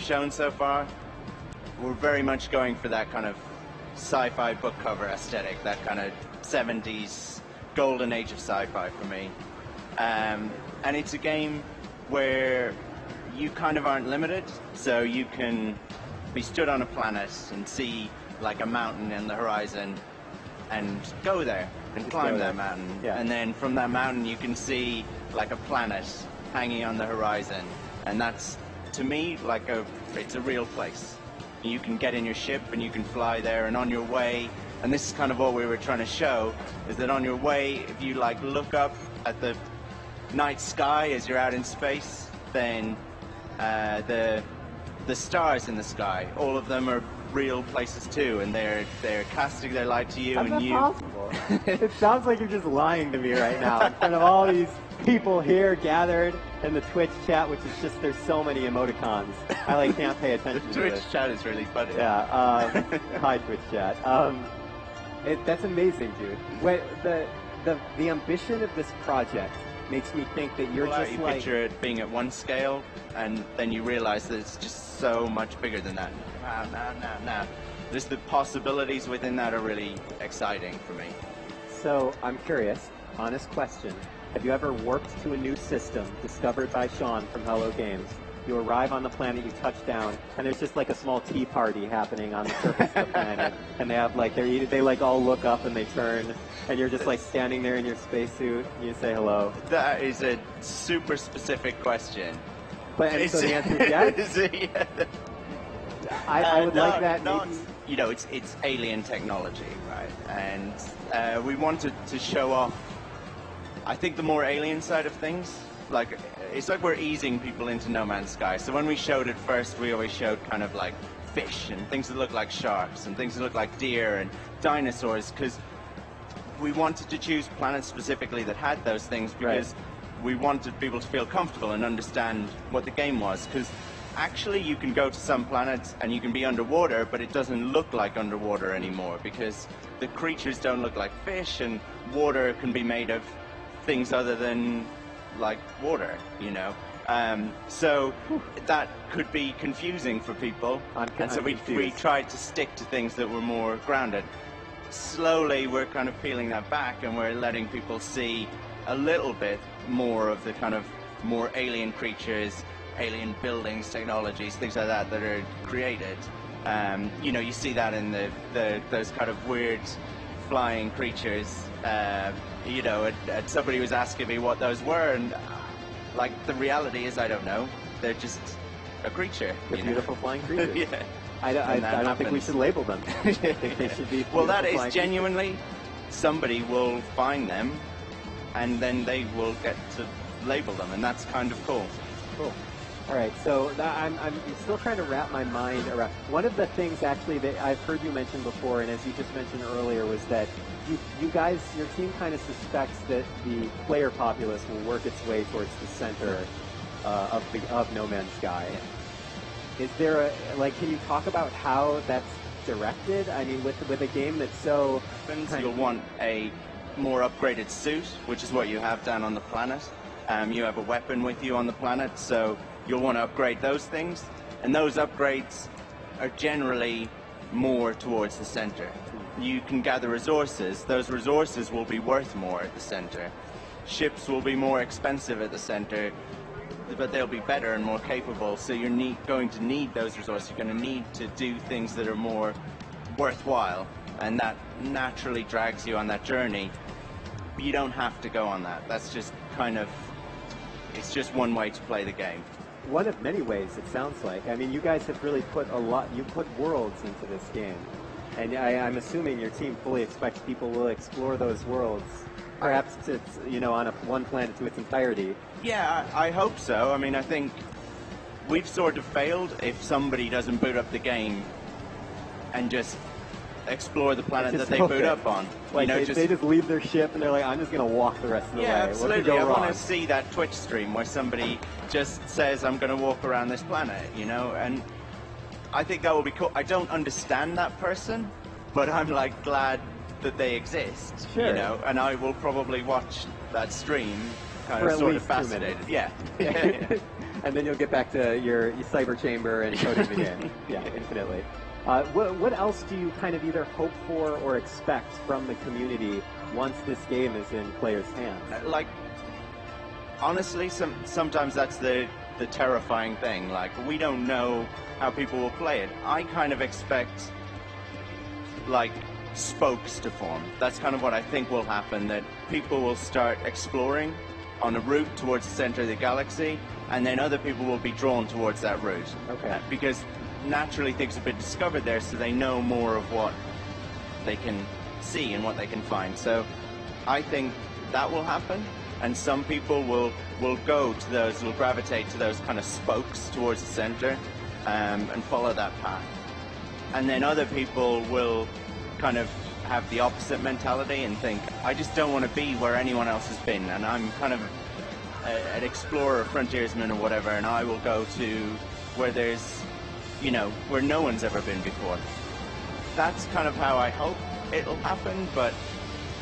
shown so far, we're very much going for that kind of sci-fi book cover aesthetic, that kind of 70s golden age of sci-fi for me. And it's a game where you kind of aren't limited, so you can be stood on a planet and see like a mountain in the horizon and go there and climb that mountain. Yeah. And then from that mountain you can see like a planet hanging on the horizon, and that's, to me, like it's a real place. You can get in your ship and you can fly there, and on your way, and this is kind of what we were trying to show, is that on your way, if you like look up at the night sky as you're out in space, then the stars in the sky, all of them are real places too, and they're casting their light to you. How's and that you possible? It sounds like you're just lying to me right now in front of all these people here gathered in the Twitch chat, which is just, there's so many emoticons. I like can't pay attention the to Twitch this. chat is really funny. Yeah. Hi Twitch chat. That's amazing, dude. Wait, the ambition of this project makes me think that you're just you like, picture it being at one scale, and then you realize that it's just so much bigger than that. Nah. Just the possibilities within that are really exciting for me. So I'm curious, honest question. Have you ever warped to a new system discovered by Sean from Hello Games? You arrive on the planet, you touch down, and there's just like a small tea party happening on the surface of the planet, and they have like they like all look up and they turn, and you're just like standing there in your spacesuit. You say hello. That is a super specific question. But and so the answer is yes. Is it yes? I would like that. Not, maybe. you know, it's alien technology, right? And we wanted to show off, I think, the more alien side of things. Like, it's like we're easing people into No Man's Sky. So when we showed it first, we always showed kind of like fish and things that look like sharks and things that look like deer and dinosaurs, because we wanted to choose planets specifically that had those things, because we wanted people to feel comfortable and understand what the game was. Because actually you can go to some planets and you can be underwater, but it doesn't look like underwater anymore, because the creatures don't look like fish, and water can be made of things other than like water, you know. So that could be confusing for people, and so we tried to stick to things that were more grounded. Slowly we're kind of peeling that back, and we're letting people see a little bit more of the kind of more alien creatures, alien buildings, technologies, things like that that are created. You know, you see that in those kind of weird flying creatures. You know, and somebody was asking me what those were, and like the reality is I don't know. They're just a creature. They're beautiful flying creatures. Yeah. I don't think we should label them. I think they should be. Well, that is genuinely, somebody will find them, and then they will get to label them, and that's kind of cool. Cool. All right, so I'm still trying to wrap my mind around. One of the things actually that I've heard you mention before, and as you just mentioned earlier, was that you guys, your team kind of suspects that the player populace will work its way towards the center of No Man's Sky. Is there can you talk about how that's directed? I mean, with a game that's so... You'll want a more upgraded suit, which is what you have down on the planet. You have a weapon with you on the planet, so you'll want to upgrade those things, and those upgrades are generally more towards the center. You can gather resources. Those resources will be worth more at the center. Ships will be more expensive at the center, but they'll be better and more capable, so you're going to need those resources. You're going to need to do things that are more worthwhile, and that naturally drags you on that journey. But you don't have to go on that. That's just kind of, it's just one way to play the game. One of many ways, it sounds like. I mean, you guys have really put a lot, you put worlds into this game. And I'm assuming your team fully expects people will explore those worlds, perhaps to, you know, on one planet to its entirety. Yeah, I hope so. I mean, I think we've sort of failed if somebody doesn't boot up the game and just explore the planet that they boot up on. Like, you know, they just leave their ship and they're like, I'm just going to walk the rest of the way. Absolutely. What could go I wrong? want to see that Twitch stream where somebody just says, I'm going to walk around this planet, you know, and I think that will be cool. I don't understand that person, but I'm like glad that they exist, you know, and I will probably watch that stream kind of sort of fascinated. Yeah. and then you'll get back to your cyber chamber and coding again. Yeah, infinitely. What else do you kind of either hope for or expect from the community once this game is in players' hands? Like, honestly, sometimes that's the terrifying thing. Like, we don't know how people will play it. I kind of expect, like, spokes to form. That's kind of what I think will happen, that people will start exploring on a route towards the center of the galaxy, and then other people will be drawn towards that route. Okay. Because naturally things have been discovered there, so they know more of what they can see and what they can find. So I think that will happen, and some people will go to those, will gravitate to those kind of spokes towards the center, and follow that path. And then other people will kind of have the opposite mentality and think, I just don't want to be where anyone else has been, and I'm kind of an explorer, frontiersman or whatever, and I will go to where there's, you know, where no one's ever been before. That's kind of how I hope it'll happen, but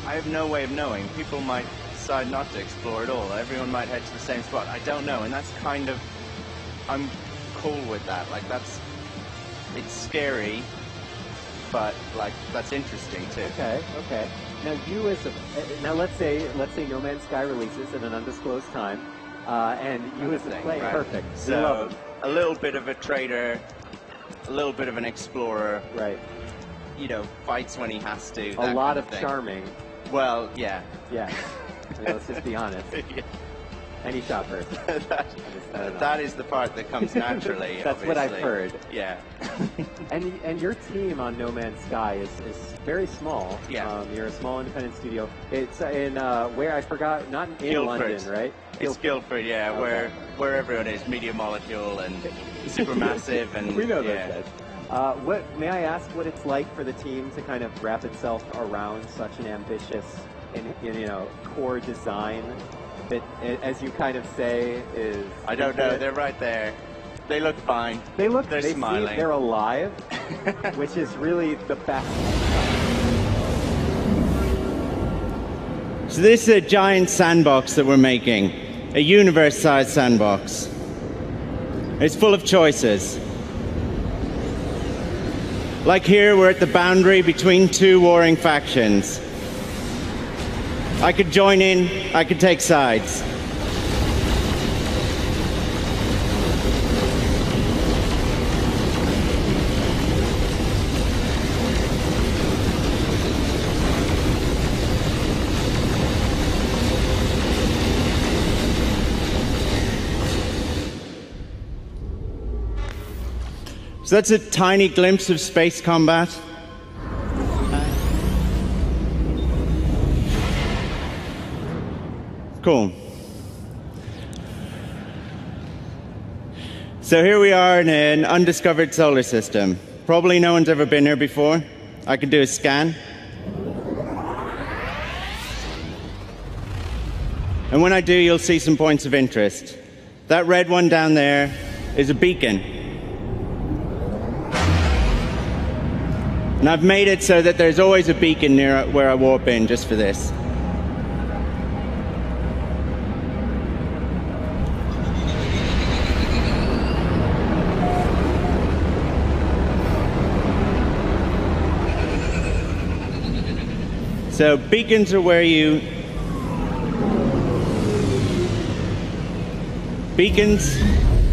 I have no way of knowing. People might decide not to explore at all. Everyone might head to the same spot. I don't know, and that's kind of, I'm cool with that. Like, it's scary, but like that's interesting too. Okay, okay. Now now let's say No Man's Sky releases at an undisclosed time, and you as a player, right. Perfect. So a little bit of a trader, a little bit of an explorer. Right. You know, fights when he has to. A lot of charming. Well, yeah. Yeah. Let's just be honest. Yeah. And he shot first. That is the part that comes naturally. That's obviously. what I've heard. Yeah. and your team on No Man's Sky is very small. Yeah. You're a small independent studio. It's in where I forgot, not in Guildford. London, right? It's Guildford, yeah, okay. where everyone is, Media Molecule and Supermassive, and we know yeah. those guys. May I ask what it's like for the team to kind of wrap itself around such an ambitious and core design that, as you kind of say, is... I don't know. They're right there. They look fine. They're smiling. They're alive, which is really the best. So this is a giant sandbox that we're making, a universe-sized sandbox. It's full of choices. Like here, we're at the boundary between two warring factions. I could join in, I could take sides. So that's a tiny glimpse of space combat. Cool. So here we are in an undiscovered solar system. Probably no one's ever been here before. I could do a scan. And when I do, you'll see some points of interest. That red one down there is a beacon. And I've made it so that there's always a beacon near where I warp in just for this. So beacons are where you... Beacons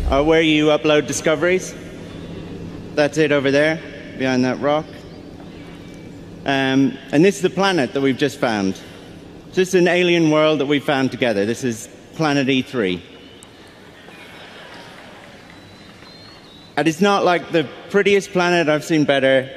are where you upload discoveries. That's it over there, behind that rock. And this is the planet that we've just found. This is an alien world that we found together. This is planet E3. And it's not like the prettiest planet. I've seen better.